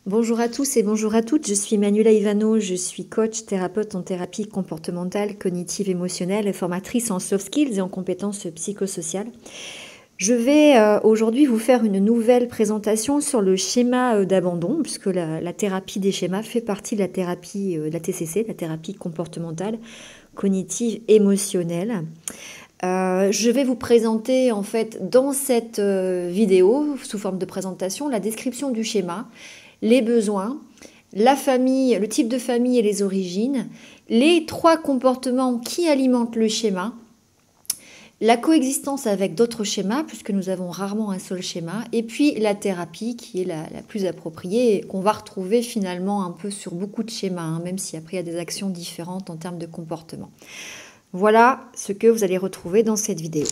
Bonjour à tous et bonjour à toutes, je suis Manuela Ivano, je suis coach, thérapeute en thérapie comportementale, cognitive, émotionnelle, formatrice en soft skills et en compétences psychosociales. Je vais aujourd'hui vous faire une nouvelle présentation sur le schéma d'abandon, puisque la thérapie des schémas fait partie de la thérapie de la TCC, la thérapie comportementale, cognitive, émotionnelle. Je vais vous présenter en fait dans cette vidéo, sous forme de présentation, la description du schéma, les besoins, la famille, le type de famille et les origines, les 3 comportements qui alimentent le schéma, la coexistence avec d'autres schémas, puisque nous avons rarement un seul schéma, et puis la thérapie qui est la plus appropriée et qu'on va retrouver finalement un peu sur beaucoup de schémas, même si après il y a des actions différentes en termes de comportement. Voilà ce que vous allez retrouver dans cette vidéo.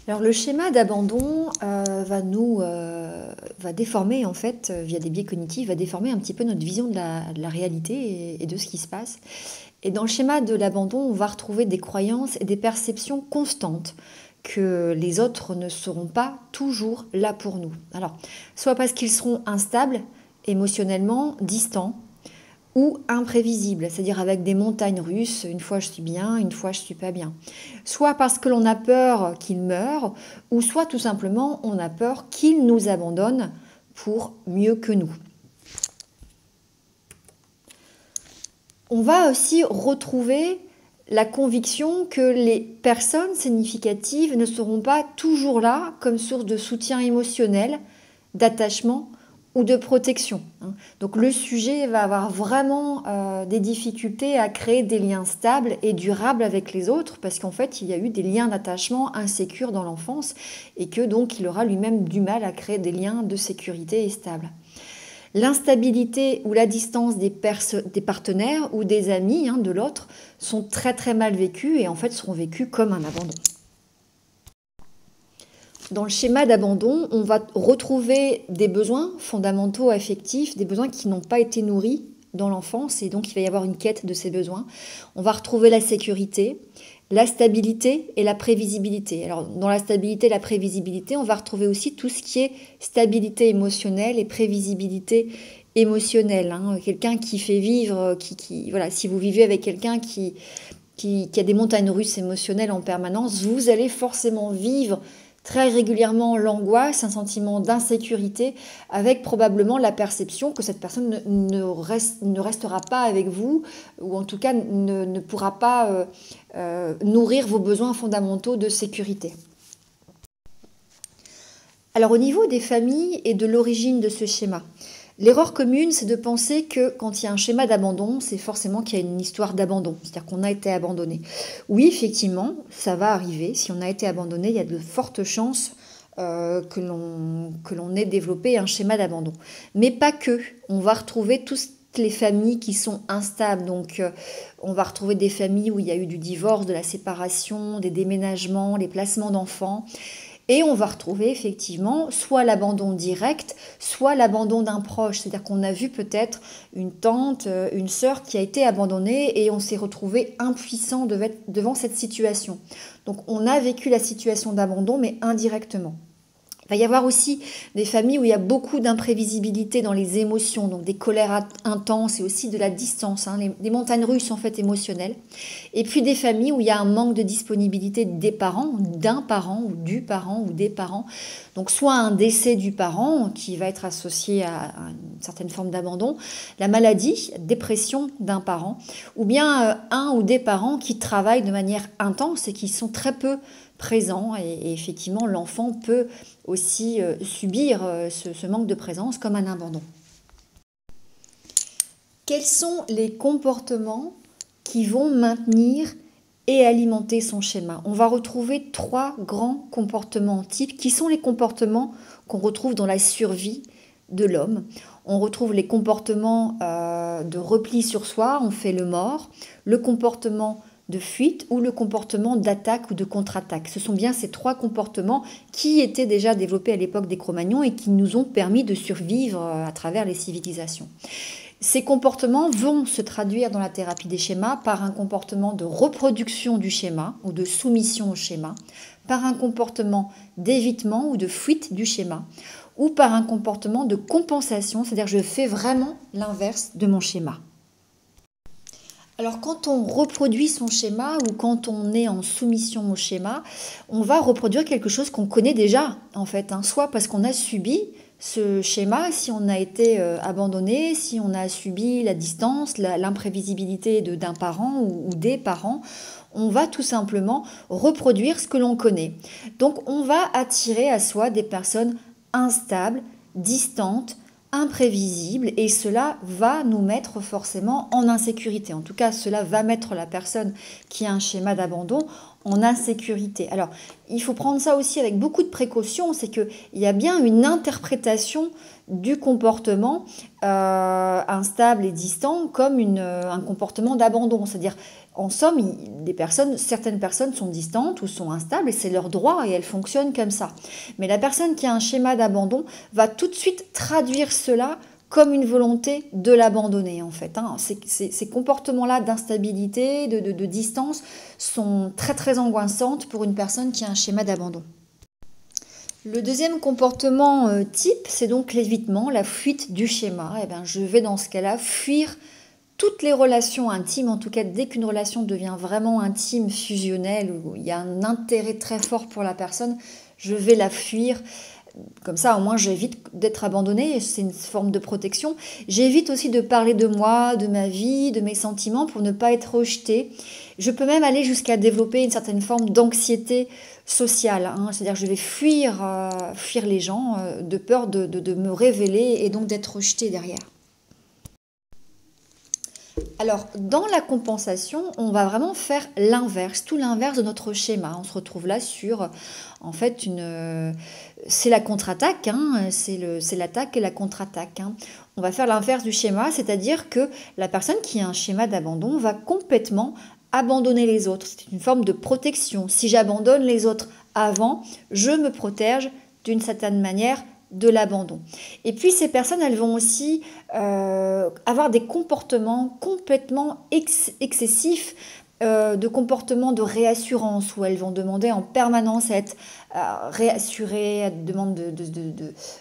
Alors le schéma d'abandon va déformer en fait, via des biais cognitifs, va déformer un petit peu notre vision de la réalité et de ce qui se passe. Et dans le schéma de l'abandon, on va retrouver des croyances et des perceptions constantes que les autres ne seront pas toujours là pour nous. Alors, soit parce qu'ils seront instables, émotionnellement, distants, ou imprévisible, c'est-à-dire avec des montagnes russes, une fois je suis bien, une fois je suis pas bien. Soit parce que l'on a peur qu'il meure, ou soit tout simplement on a peur qu'il nous abandonne pour mieux que nous. On va aussi retrouver la conviction que les personnes significatives ne seront pas toujours là comme source de soutien émotionnel, d'attachement ou de protection. Donc le sujet va avoir vraiment des difficultés à créer des liens stables et durables avec les autres parce qu'en fait il y a eu des liens d'attachement insécures dans l'enfance et que donc il aura lui-même du mal à créer des liens de sécurité et stables. L'instabilité ou la distance des partenaires ou des amis de l'autre sont très très mal vécus et en fait seront vécus comme un abandon. Dans le schéma d'abandon, on va retrouver des besoins fondamentaux affectifs, des besoins qui n'ont pas été nourris dans l'enfance et donc il va y avoir une quête de ces besoins. On va retrouver la sécurité, la stabilité et la prévisibilité. Alors dans la stabilité et la prévisibilité, on va retrouver aussi tout ce qui est stabilité émotionnelle et prévisibilité émotionnelle. Quelqu'un qui fait vivre, voilà, si vous vivez avec quelqu'un qui a des montagnes russes émotionnelles en permanence, vous allez forcément vivre très régulièrement l'angoisse, un sentiment d'insécurité, avec probablement la perception que cette personne ne restera pas avec vous, ou en tout cas ne pourra pas nourrir vos besoins fondamentaux de sécurité. Alors au niveau des familles et de l'origine de ce schéma, l'erreur commune, c'est de penser que quand il y a un schéma d'abandon, c'est forcément qu'il y a une histoire d'abandon, c'est-à-dire qu'on a été abandonné. Oui, effectivement, ça va arriver. Si on a été abandonné, il y a de fortes chances que l'on ait développé un schéma d'abandon. Mais pas que. On va retrouver toutes les familles qui sont instables. Donc, on va retrouver des familles où il y a eu du divorce, de la séparation, des déménagements, les placements d'enfants. Et on va retrouver effectivement soit l'abandon direct, soit l'abandon d'un proche. C'est-à-dire qu'on a vu peut-être une tante, une sœur qui a été abandonnée et on s'est retrouvé impuissant devant cette situation. Donc on a vécu la situation d'abandon mais indirectement. Il va y avoir aussi des familles où il y a beaucoup d'imprévisibilité dans les émotions, donc des colères intenses et aussi de la distance, des montagnes russes en fait émotionnelles. Et puis des familles où il y a un manque de disponibilité des parents, d'un parent ou du parent ou des parents. Donc soit un décès du parent qui va être associé à une certaine forme d'abandon, la maladie, dépression d'un parent, ou bien un ou des parents qui travaillent de manière intense et qui sont très peu présents et effectivement l'enfant peut aussi subir ce manque de présence comme un abandon. Quels sont les comportements qui vont maintenir et alimenter son schéma? On va retrouver 3 grands comportements types qui sont les comportements qu'on retrouve dans la survie de l'homme. On retrouve les comportements de repli sur soi, on fait le mort, le comportement de fuite ou le comportement d'attaque ou de contre-attaque. Ce sont bien ces 3 comportements qui étaient déjà développés à l'époque des Cro-Magnons et qui nous ont permis de survivre à travers les civilisations. Ces comportements vont se traduire dans la thérapie des schémas par un comportement de reproduction du schéma ou de soumission au schéma, par un comportement d'évitement ou de fuite du schéma, ou par un comportement de compensation, c'est-à-dire je fais vraiment l'inverse de mon schéma. Alors quand on reproduit son schéma ou quand on est en soumission au schéma, on va reproduire quelque chose qu'on connaît déjà en fait, hein, soit parce qu'on a subi ce schéma, si on a été abandonné, si on a subi la distance, l'imprévisibilité d'un parent ou des parents, on va tout simplement reproduire ce que l'on connaît. Donc on va attirer à soi des personnes instables, distantes, imprévisible et cela va nous mettre forcément en insécurité. En tout cas, cela va mettre la personne qui a un schéma d'abandon en insécurité. Alors, il faut prendre ça aussi avec beaucoup de précaution, c'est qu'il y a bien une interprétation du comportement instable et distant comme un comportement d'abandon. C'est-à-dire, en somme, certaines personnes sont distantes ou sont instables et c'est leur droit et elles fonctionnent comme ça. Mais la personne qui a un schéma d'abandon va tout de suite traduire cela comme une volonté de l'abandonner en fait. Hein. Ces comportements-là d'instabilité, de distance sont très très angoissantes pour une personne qui a un schéma d'abandon. Le deuxième comportement type, c'est donc l'évitement, la fuite du schéma. Eh bien, je vais dans ce cas-là fuir toutes les relations intimes, en tout cas dès qu'une relation devient vraiment intime, fusionnelle, où il y a un intérêt très fort pour la personne, je vais la fuir. Comme ça, au moins, j'évite d'être abandonnée, c'est une forme de protection. J'évite aussi de parler de moi, de ma vie, de mes sentiments pour ne pas être rejetée. Je peux même aller jusqu'à développer une certaine forme d'anxiété sociale, hein. C'est-à-dire que je vais fuir les gens de peur de me révéler et donc d'être rejetée derrière. Alors, dans la compensation, on va vraiment faire l'inverse, tout l'inverse de notre schéma. On se retrouve là sur, en fait, c'est la contre-attaque, hein, c'est l'attaque et la contre-attaque. Hein. On va faire l'inverse du schéma, c'est-à-dire que la personne qui a un schéma d'abandon va complètement abandonner les autres. C'est une forme de protection. Si j'abandonne les autres avant, je me protège d'une certaine manière de l'abandon. Et puis ces personnes, elles vont aussi avoir des comportements complètement excessifs, de comportements de réassurance, où elles vont demander en permanence à être réassurées, elles demandent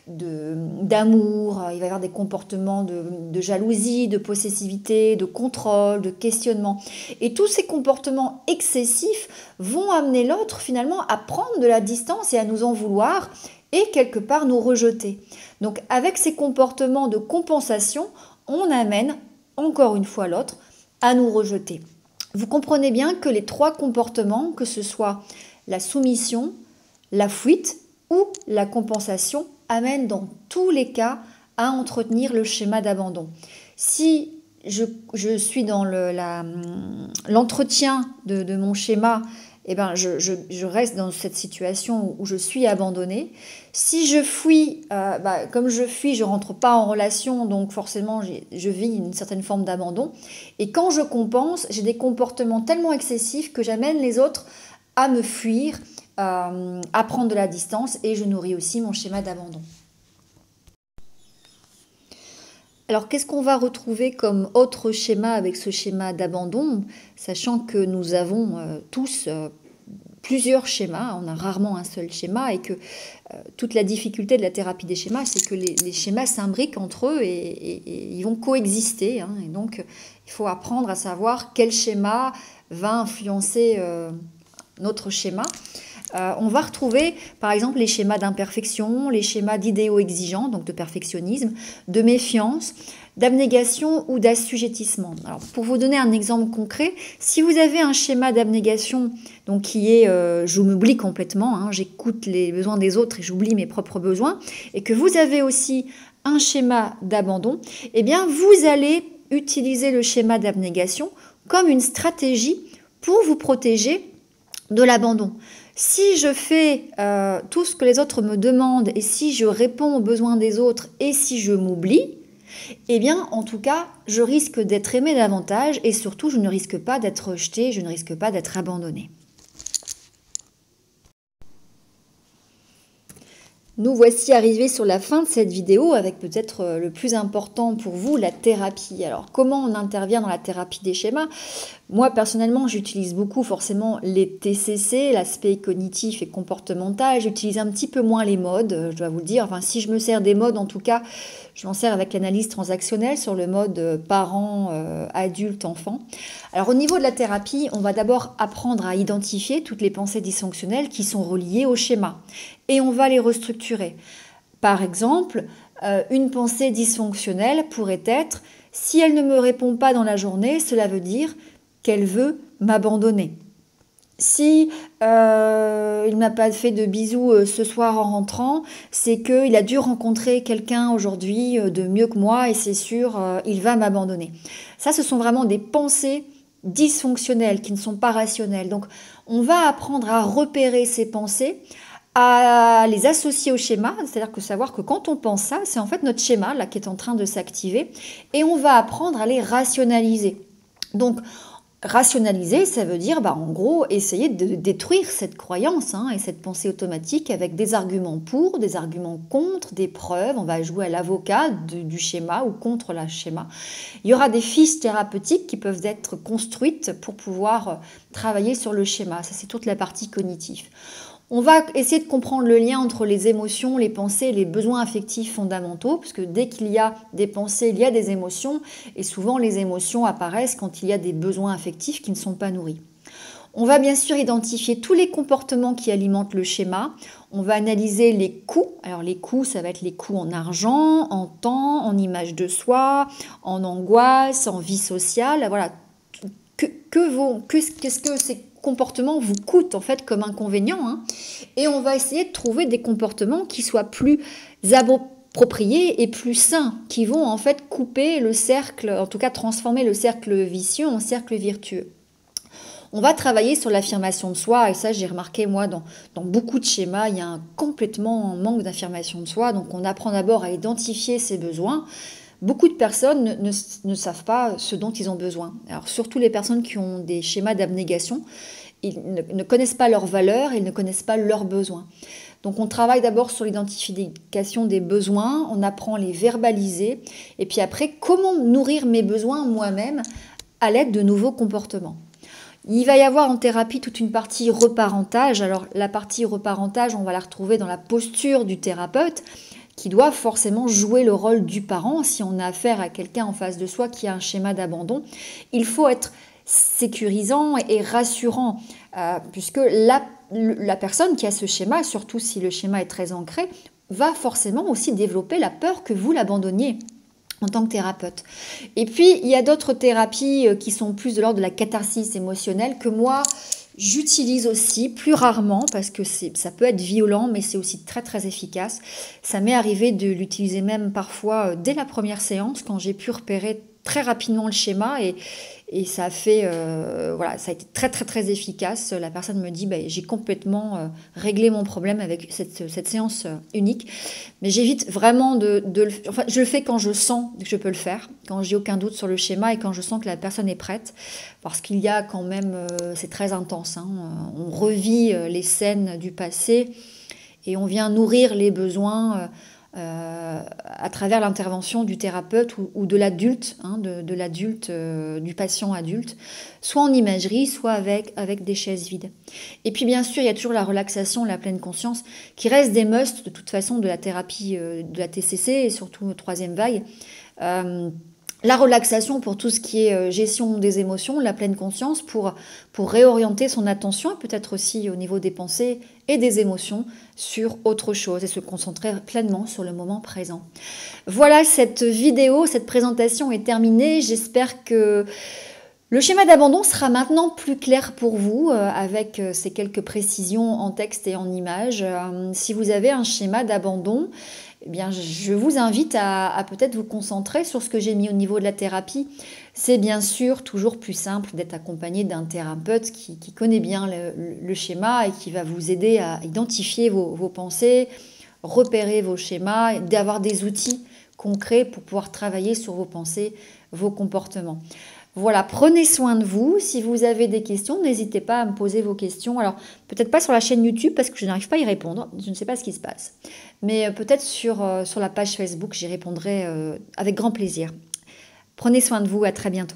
d'amour, il va y avoir des comportements de jalousie, de possessivité, de contrôle, de questionnement. Et tous ces comportements excessifs vont amener l'autre finalement à prendre de la distance et à nous en vouloir, et quelque part nous rejeter. Donc avec ces comportements de compensation, on amène encore une fois l'autre à nous rejeter. Vous comprenez bien que les trois comportements, que ce soit la soumission, la fuite ou la compensation, amènent dans tous les cas à entretenir le schéma d'abandon. Si je suis dans l'entretien de mon schéma, eh ben je reste dans cette situation où je suis abandonnée. Si je fuis, comme je fuis, je ne rentre pas en relation, donc forcément je vis une certaine forme d'abandon. Et quand je compense, j'ai des comportements tellement excessifs que j'amène les autres à me fuir, à prendre de la distance, et je nourris aussi mon schéma d'abandon. Alors, qu'est-ce qu'on va retrouver comme autre schéma avec ce schéma d'abandon, sachant que nous avons tous plusieurs schémas, on a rarement un seul schéma, et que toute la difficulté de la thérapie des schémas, c'est que les schémas s'imbriquent entre eux et ils vont coexister. Hein, et donc, il faut apprendre à savoir quel schéma va influencer notre schéma. On va retrouver par exemple les schémas d'imperfection, les schémas d'idéaux exigeants, donc de perfectionnisme, de méfiance, d'abnégation ou d'assujettissement. Alors, pour vous donner un exemple concret, si vous avez un schéma d'abnégation donc qui est je m'oublie complètement, hein, j'écoute les besoins des autres et j'oublie mes propres besoins, et que vous avez aussi un schéma d'abandon, eh bien vous allez utiliser le schéma d'abnégation comme une stratégie pour vous protéger de l'abandon. Si je fais tout ce que les autres me demandent et si je réponds aux besoins des autres et si je m'oublie, eh bien, en tout cas, je risque d'être aimée davantage et surtout, je ne risque pas d'être rejetée, je ne risque pas d'être abandonnée. Nous voici arrivés sur la fin de cette vidéo avec peut-être le plus important pour vous, la thérapie. Alors, comment on intervient dans la thérapie des schémas? Moi, personnellement, j'utilise beaucoup forcément les TCC, l'aspect cognitif et comportemental. J'utilise un petit peu moins les modes, je dois vous le dire. Enfin, si je me sers des modes, en tout cas, je m'en sers avec l'analyse transactionnelle sur le mode parent, adulte, enfant. Alors, au niveau de la thérapie, on va d'abord apprendre à identifier toutes les pensées dysfonctionnelles qui sont reliées au schéma. Et on va les restructurer. Par exemple, une pensée dysfonctionnelle pourrait être « si elle ne me répond pas dans la journée, cela veut dire qu'elle veut m'abandonner ». Si il n'a pas fait de bisous ce soir en rentrant, c'est qu'il a dû rencontrer quelqu'un aujourd'hui de mieux que moi et c'est sûr, il va m'abandonner. Ça, ce sont vraiment des pensées dysfonctionnelles qui ne sont pas rationnelles. Donc, on va apprendre à repérer ces pensées, à les associer au schéma, c'est-à-dire que savoir que quand on pense ça, c'est en fait notre schéma là qui est en train de s'activer et on va apprendre à les rationaliser. Donc, rationaliser, ça veut dire, en gros, essayer de détruire cette croyance et cette pensée automatique avec des arguments pour, des arguments contre, des preuves. On va jouer à l'avocat du schéma ou contre le schéma. Il y aura des fiches thérapeutiques qui peuvent être construites pour pouvoir travailler sur le schéma. Ça, c'est toute la partie cognitive. On va essayer de comprendre le lien entre les émotions, les pensées et les besoins affectifs fondamentaux, parce que dès qu'il y a des pensées, il y a des émotions, et souvent les émotions apparaissent quand il y a des besoins affectifs qui ne sont pas nourris. On va bien sûr identifier tous les comportements qui alimentent le schéma. On va analyser les coûts. Alors les coûts, ça va être les coûts en argent, en temps, en image de soi, en angoisse, en vie sociale. Voilà. Qu'est-ce que ces comportements vous coûtent en fait comme inconvénient, et on va essayer de trouver des comportements qui soient plus appropriés et plus sains, qui vont en fait couper le cercle, en tout cas transformer le cercle vicieux en cercle vertueux. On va travailler sur l'affirmation de soi, et ça j'ai remarqué moi dans beaucoup de schémas, il y a complètement un manque d'affirmation de soi, donc on apprend d'abord à identifier ses besoins. Beaucoup de personnes ne savent pas ce dont ils ont besoin. Alors surtout les personnes qui ont des schémas d'abnégation, ils ne connaissent pas leurs valeurs, ils ne connaissent pas leurs besoins. Donc on travaille d'abord sur l'identification des besoins, on apprend à les verbaliser, et puis après comment nourrir mes besoins moi-même à l'aide de nouveaux comportements. Il va y avoir en thérapie toute une partie reparentage. Alors la partie reparentage, on va la retrouver dans la posture du thérapeute, qui doit forcément jouer le rôle du parent. Si on a affaire à quelqu'un en face de soi qui a un schéma d'abandon, il faut être sécurisant et rassurant, puisque la personne qui a ce schéma, surtout si le schéma est très ancré, va forcément aussi développer la peur que vous l'abandonniez en tant que thérapeute. Et puis, il y a d'autres thérapies qui sont plus de l'ordre de la catharsis émotionnelle que moi, j'utilise aussi, plus rarement, parce que ça peut être violent, mais c'est aussi très très efficace. Ça m'est arrivé de l'utiliser même parfois dès la première séance, quand j'ai pu repérer très rapidement le schéma, et ça a fait, ça a été très très très efficace. La personne me dit, j'ai complètement réglé mon problème avec cette séance unique. Mais j'évite vraiment je le fais quand je sens que je peux le faire, quand j'ai aucun doute sur le schéma et quand je sens que la personne est prête, parce qu'il y a quand même, c'est très intense, on revit les scènes du passé et on vient nourrir les besoins à travers l'intervention du thérapeute ou de l'adulte, de l'adulte, du patient adulte, soit en imagerie, soit avec des chaises vides. Et puis bien sûr, il y a toujours la relaxation, la pleine conscience, qui reste des musts de toute façon de la thérapie de la TCC et surtout troisième vague. La relaxation pour tout ce qui est gestion des émotions, la pleine conscience pour réorienter son attention, et peut-être aussi au niveau des pensées et des émotions, sur autre chose et se concentrer pleinement sur le moment présent. Voilà, cette vidéo, cette présentation est terminée. J'espère que le schéma d'abandon sera maintenant plus clair pour vous avec ces quelques précisions en texte et en images. Si vous avez un schéma d'abandon, eh bien, je vous invite à peut-être vous concentrer sur ce que j'ai mis au niveau de la thérapie. C'est bien sûr toujours plus simple d'être accompagné d'un thérapeute qui connaît bien le schéma et qui va vous aider à identifier vos pensées, repérer vos schémas, d'avoir des outils concrets pour pouvoir travailler sur vos pensées, vos comportements. Voilà, prenez soin de vous. Si vous avez des questions, n'hésitez pas à me poser vos questions. Alors, peut-être pas sur la chaîne YouTube parce que je n'arrive pas à y répondre. Je ne sais pas ce qui se passe. Mais peut-être sur la page Facebook, j'y répondrai avec grand plaisir. Prenez soin de vous. À très bientôt.